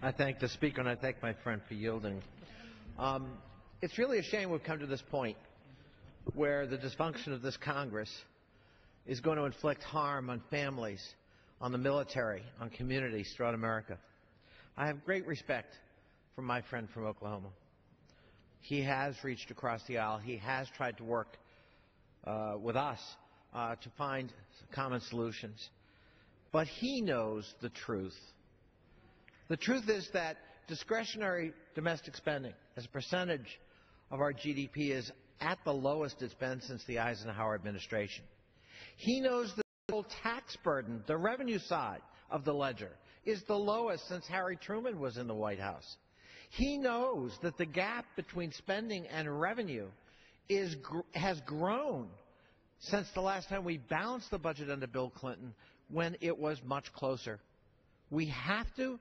I thank the Speaker and I thank my friend for yielding. It's really a shame we've come to this point where the dysfunction of this Congress is going to inflict harm on families, on the military, on communities throughout America. I have great respect for my friend from Oklahoma. He has reached across the aisle. He has tried to work with us to find common solutions. But he knows the truth. The truth is that discretionary domestic spending as a percentage of our GDP is at the lowest it's been since the Eisenhower administration. He knows the total tax burden, the revenue side of the ledger, is the lowest since Harry Truman was in the White House. He knows that the gap between spending and revenue has grown since the last time we balanced the budget under Bill Clinton, when it was much closer. We have to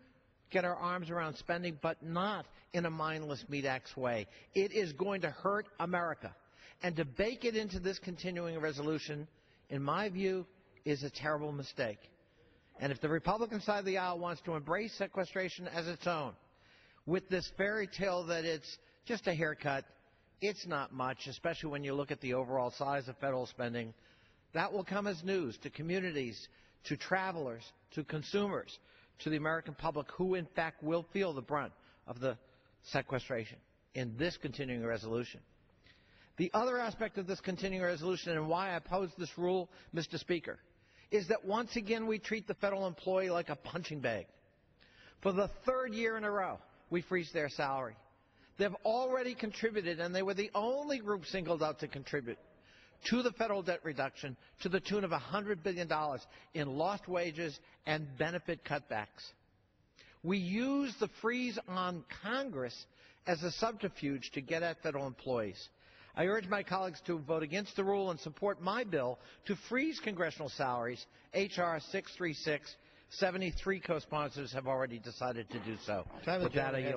get our arms around spending, but not in a mindless meat-axe way. It is going to hurt America. And to bake it into this continuing resolution, in my view, is a terrible mistake. And if the Republican side of the aisle wants to embrace sequestration as its own, with this fairy tale that it's just a haircut, it's not much, especially when you look at the overall size of federal spending. That will come as news to communities, to travelers, to consumers, to the American public, who in fact will feel the brunt of the sequestration in this continuing resolution. The other aspect of this continuing resolution, and why I oppose this rule, Mr. Speaker, is that once again we treat the federal employee like a punching bag. For the third year in a row, we freeze their salary. They've already contributed, and they were the only group singled out to contribute to the federal debt reduction to the tune of $100 billion in lost wages and benefit cutbacks. We use the freeze on Congress as a subterfuge to get at federal employees. I urge my colleagues to vote against the rule and support my bill to freeze congressional salaries. H.R. 636. 73 co-sponsors have already decided to do so. With that, I yield.